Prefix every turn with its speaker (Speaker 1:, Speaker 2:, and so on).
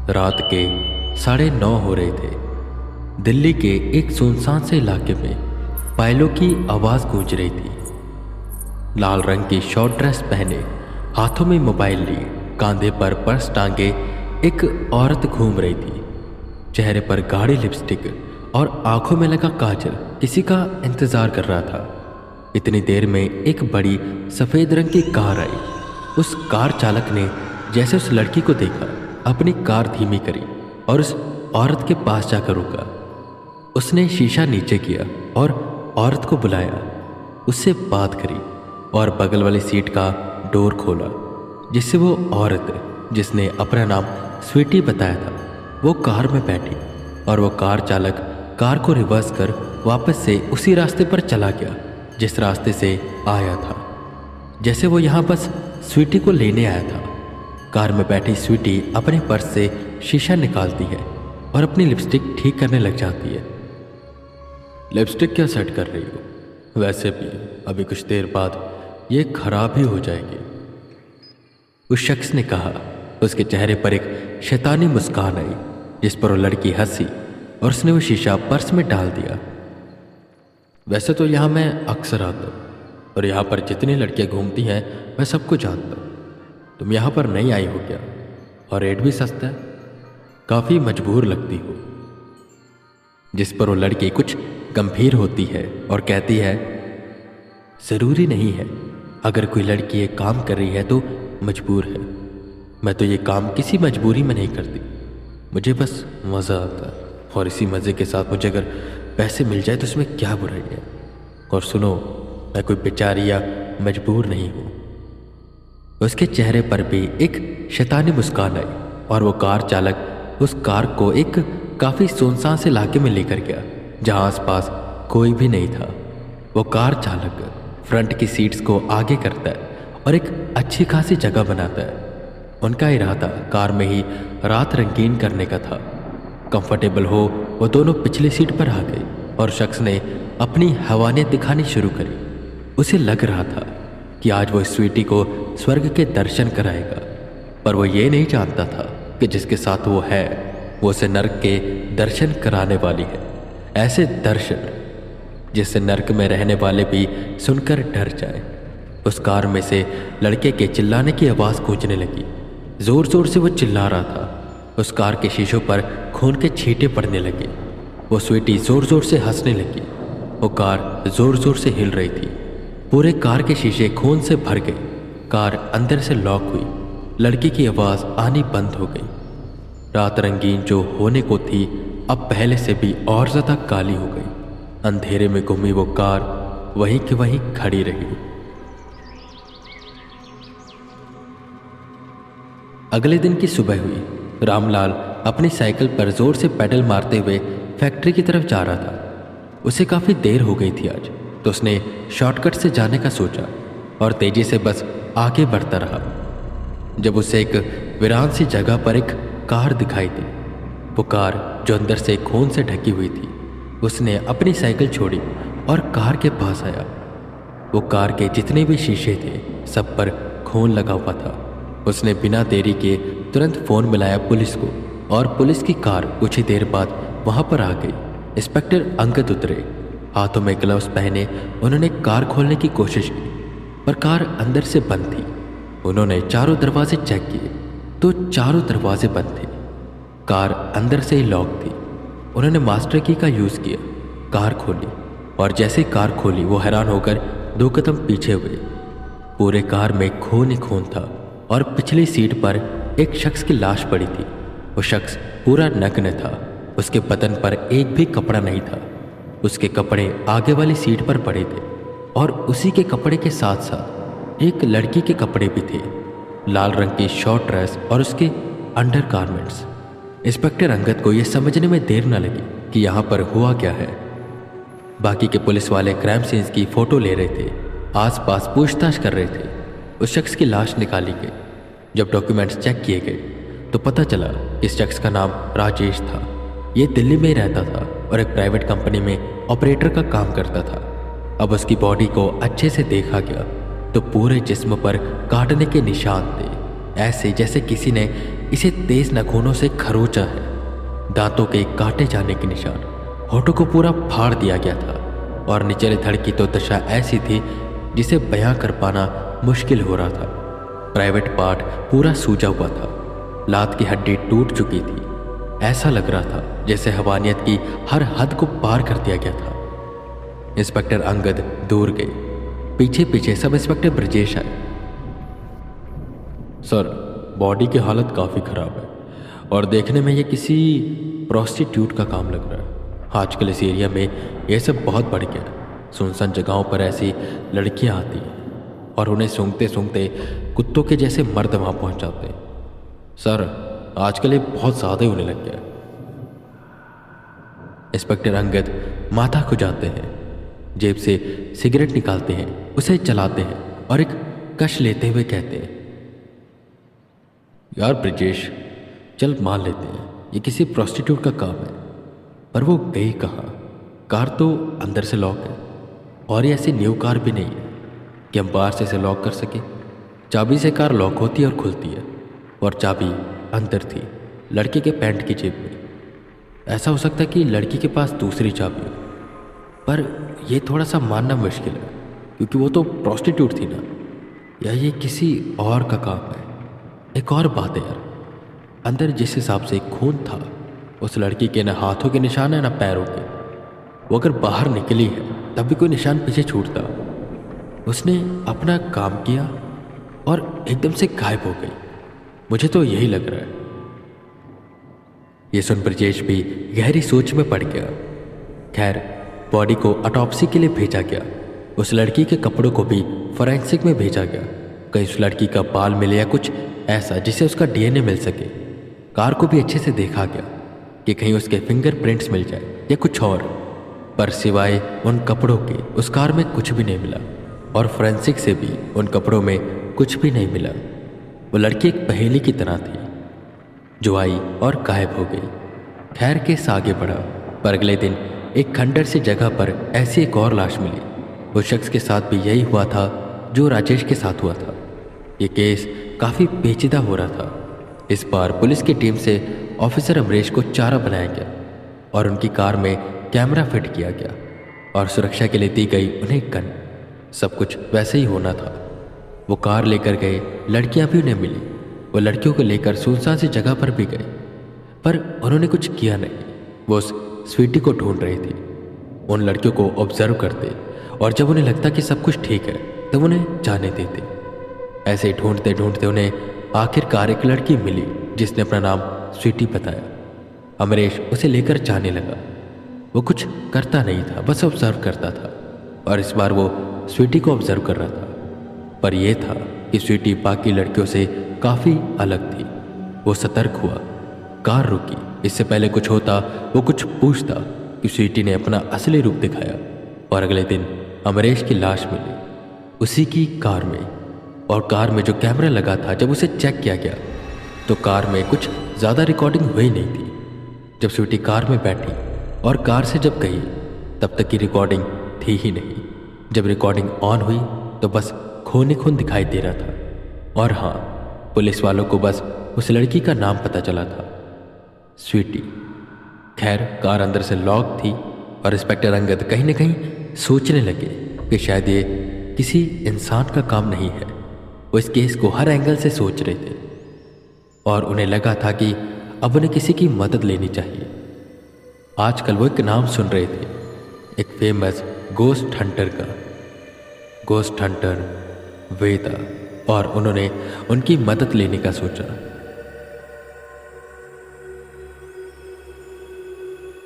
Speaker 1: रात के 9:30 हो रहे थे। दिल्ली के एक सुनसान से इलाके में पायलों की आवाज़ गूंज रही थी। लाल रंग की शॉर्ट ड्रेस पहने, हाथों में मोबाइल लिए, कांधे पर पर्स टांगे एक औरत घूम रही थी। चेहरे पर गाढ़ी लिपस्टिक और आंखों में लगा काजल किसी का इंतजार कर रहा था। इतनी देर में एक बड़ी सफ़ेद रंग की कार आई। उस कार चालक ने जैसे उस लड़की को देखा, अपनी कार धीमी करी और उस औरत के पास जाकर रुका। उसने शीशा नीचे किया और औरत को बुलाया, उससे बात करी और बगल वाली सीट का डोर खोला, जिससे वो औरत, जिसने अपना नाम स्वीटी बताया था, वो कार में बैठी और वो कार चालक कार को रिवर्स कर वापस से उसी रास्ते पर चला गया जिस रास्ते से आया था। जैसे वो यहाँ बस स्वीटी को लेने आया था। कार में बैठी स्वीटी अपने पर्स से शीशा निकालती है और अपनी लिपस्टिक ठीक करने लग जाती है। लिपस्टिक क्या सेट कर रही हो? वैसे भी अभी कुछ देर बाद ये खराब ही हो जाएगी, उस शख्स ने कहा। उसके चेहरे पर एक शैतानी मुस्कान आई, जिस पर वो लड़की हंसी और उसने वो शीशा पर्स में डाल दिया। वैसे तो यहाँ मैं अक्सर आता हूँ और यहाँ पर जितनी लड़कियाँ घूमती हैं मैं सबको जानता हूँ। तुम यहाँ पर नहीं आई हो क्या? और रेट भी सस्ता है, काफ़ी मजबूर लगती हो। जिस पर वो लड़की कुछ गंभीर होती है और कहती है, ज़रूरी नहीं है, अगर कोई लड़की ये काम कर रही है तो मजबूर है। मैं तो ये काम किसी मजबूरी में नहीं करती, मुझे बस मज़ा आता है और इसी मज़े के साथ मुझे अगर पैसे मिल जाए तो इसमें क्या बुराई है। और सुनो, मैं कोई बेचारी या मजबूर नहीं हूँ। उसके चेहरे पर भी एक शैतानी मुस्कान आई और वो कार चालक उस कार को एक काफ़ी सुनसान से इलाके में लेकर गया जहाँ आसपास कोई भी नहीं था। वो कार चालक फ्रंट की सीट्स को आगे करता है और एक अच्छी खासी जगह बनाता है। उनका इरादा कार में ही रात रंगीन करने का था। कंफर्टेबल हो वो दोनों पिछली सीट पर आ गए और शख्स ने अपनी हवानियत दिखानी शुरू करी। उसे लग रहा था कि आज वो स्वीटी को स्वर्ग के दर्शन कराएगा, पर वो ये नहीं जानता था कि जिसके साथ वो है वो उसे नर्क के दर्शन कराने वाली है। ऐसे दर्शन जिससे नर्क में रहने वाले भी सुनकर डर जाए। उस कार में से लड़के के चिल्लाने की आवाज़ गूंजने लगी। जोर जोर से वो चिल्ला रहा था। उस कार के शीशों पर खून के छींटे पड़ने लगे। वो स्वीटी जोर जोर से हंसने लगी। वो कार जोर जोर से हिल रही थी। पूरे कार के शीशे खून से भर गए। कार अंदर से लॉक हुई। लड़की की आवाज़ आनी बंद हो गई। रात रंगीन जो होने को थी अब पहले से भी और ज़्यादा काली हो गई। अंधेरे में घूमी वो कार वहीं की वहीं खड़ी रही। अगले दिन की सुबह हुई। रामलाल अपनी साइकिल पर जोर से पैडल मारते हुए फैक्ट्री की तरफ जा रहा था। उसे काफ़ी देर हो गई थी आज, तो उसने शॉर्टकट से जाने का सोचा और तेजी से बस आगे बढ़ता रहा। जब उसे एक वीरान सी जगह पर एक कार दिखाई दी। वो कार जो अंदर से खून से ढकी हुई थी। उसने अपनी साइकिल छोड़ी और कार के पास आया। वो कार के जितने भी शीशे थे सब पर खून लगा हुआ था। उसने बिना देरी के तुरंत फ़ोन मिलाया पुलिस को और पुलिस की कार कुछ ही देर बाद वहाँ पर आ गई। इंस्पेक्टर अंगद उतरे, हाथों में ग्लव्स पहने उन्होंने कार खोलने की कोशिश की, पर कार अंदर से बंद थी। उन्होंने चारों दरवाजे चेक किए तो चारों दरवाजे बंद थे। कार अंदर से ही लॉक थी। उन्होंने मास्टर की का यूज़ किया, कार खोली और जैसे कार खोली वो हैरान होकर 2 कदम पीछे हुए। पूरे कार में खून ही खून था और पिछली सीट पर एक शख्स की लाश पड़ी थी। वो शख्स पूरा नग्न था। उसके बदन पर एक भी कपड़ा नहीं था। उसके कपड़े आगे वाली सीट पर पड़े थे और उसी के कपड़े के साथ साथ एक लड़की के कपड़े भी थे, लाल रंग की शॉर्ट ड्रेस और उसके अंडर गारमेंट्स। इंस्पेक्टर अंगद को यह समझने में देर न लगी कि यहाँ पर हुआ क्या है। बाकी के पुलिस वाले क्राइम सीन्स की फ़ोटो ले रहे थे, आसपास पूछताछ कर रहे थे। उस शख्स की लाश निकाली गई। जब डॉक्यूमेंट्स चेक किए गए तो पता चला इस शख्स का नाम राजेश था। ये दिल्ली में ही रहता था और एक प्राइवेट कंपनी में ऑपरेटर का काम करता था। अब उसकी बॉडी को अच्छे से देखा गया तो पूरे जिस्म पर काटने के निशान थे, ऐसे जैसे किसी ने इसे तेज नाखूनों से खरोचा है। दांतों के काटे जाने के निशान, होठों को पूरा फाड़ दिया गया था और निचले धड़ की तो दशा ऐसी थी जिसे बयां कर पाना मुश्किल हो रहा था। प्राइवेट पार्ट पूरा सूजा हुआ था, लात की हड्डी टूट चुकी थी। ऐसा लग रहा था जैसे हवानियत की हर हद को पार कर दिया गया था। इंस्पेक्टर अंगद दूर गए, पीछे पीछे सब इंस्पेक्टर ब्रजेश आए। सर, बॉडी की हालत काफ़ी ख़राब है और देखने में ये किसी प्रोस्टिट्यूट का काम लग रहा है। आजकल इस एरिया में ये सब बहुत बढ़ गया है। सुनसान जगहों पर ऐसी लड़कियां आती हैं और उन्हें सूंघते सूंघते कुत्तों के जैसे मर्द वहाँ पहुँच जाते हैं। सर, आजकल ये बहुत ज़्यादा ही होने लग गया है। इंस्पेक्टर अंगद माथा खुजाते हैं, जेब से सिगरेट निकालते हैं, उसे जलाते हैं और एक कश लेते हुए कहते हैं, यार ब्रजेश, चल मान लेते हैं ये किसी प्रोस्टिट्यूट का काम है, पर वो गई कहाँ? कार तो अंदर से लॉक है और ये ऐसी न्यू कार भी नहीं है कि हम बाहर से इसे लॉक कर सके। चाबी से कार लॉक होती है और खुलती है और चाबी अंदर थी, लड़के के पैंट की जेब में। ऐसा हो सकता है कि लड़की के पास दूसरी चाबी हो, पर यह थोड़ा सा मानना मुश्किल है क्योंकि वो तो प्रोस्टिट्यूट थी ना, या ये किसी और का काम है। एक और बात है यार, अंदर जिस हिसाब से खून था, उस लड़की के ना हाथों के निशान है ना पैरों के। वो अगर बाहर निकली है तब भी कोई निशान पीछे छूटता। उसने अपना काम किया और एकदम से गायब हो गई। मुझे तो यही लग रहा है। ये सुन ब्रजेश भी गहरी सोच में पड़ गया। खैर, बॉडी को ऑटोप्सी के लिए भेजा गया। उस लड़की के कपड़ों को भी फोरेंसिक में भेजा गया, कहीं उस लड़की का बाल मिले या कुछ ऐसा जिससे उसका डीएनए मिल सके। कार को भी अच्छे से देखा गया कि कहीं उसके फिंगरप्रिंट्स मिल जाए या कुछ और, पर सिवाय उन कपड़ों के उस कार में कुछ भी नहीं मिला और फोरेंसिक से भी उन कपड़ों में कुछ भी नहीं मिला। वो लड़की एक पहेली की तरह थी जो आई और गायब हो गई। खैर, केस आगे बढ़ा, पर अगले दिन एक खंडर सी जगह पर ऐसी एक और लाश मिली। उस शख्स के साथ भी यही हुआ था जो राजेश के साथ हुआ था। ये केस काफ़ी पेचीदा हो रहा था। इस बार पुलिस की टीम से ऑफिसर अमरीश को चारा बनाया गया और उनकी कार में कैमरा फिट किया गया और सुरक्षा के लिए दी गई उन्हें गन। सब कुछ वैसे ही होना था। वो कार लेकर गए, लड़कियां भी उन्हें मिली। वो लड़कियों को लेकर सुनसान सी जगह पर भी गए, पर उन्होंने कुछ किया नहीं। वो उस स्वीटी को ढूंढ रही थी। उन लड़कियों को ऑब्जर्व करते और जब उन्हें लगता कि सब कुछ ठीक है तब उन्हें जाने देते। ऐसे ही ढूंढते ढूंढते उन्हें आखिरकार एक लड़की मिली जिसने अपना नाम स्वीटी बताया। अमरीश उसे लेकर जाने लगा। वो कुछ करता नहीं था, बस ऑब्जर्व करता था और इस बार वो स्वीटी को ऑब्जर्व कर रहा था। पर यह था कि स्वीटी बाकी लड़कियों से काफ़ी अलग थी। वो सतर्क हुआ, कार रुकी। इससे पहले कुछ होता, वो कुछ पूछता कि स्वीटी ने अपना असली रूप दिखाया और अगले दिन अमरीश की लाश मिली उसी की कार में। और कार में जो कैमरा लगा था, जब उसे चेक किया गया तो कार में कुछ ज़्यादा रिकॉर्डिंग हुई नहीं थी। जब स्वीटी कार में बैठी और कार से जब गई तब तक की रिकॉर्डिंग थी ही नहीं। जब रिकॉर्डिंग ऑन हुई तो बस खून ही खून दिखाई दे रहा था। और हाँ, पुलिस वालों को बस उस लड़की का नाम पता चला था, स्वीटी। खैर, कार अंदर से लॉक थी और इंस्पेक्टर अंगद कहीं न कहीं सोचने लगे कि शायद ये किसी इंसान का काम नहीं है। वो इस केस को हर एंगल से सोच रहे थे और उन्हें लगा था कि अब उन्हें किसी की मदद लेनी चाहिए। आजकल वो एक नाम सुन रहे थे, एक फेमस गोस्ट हंटर का, गोस्ट हंटर वेदा, और उन्होंने उनकी मदद लेने का सोचा।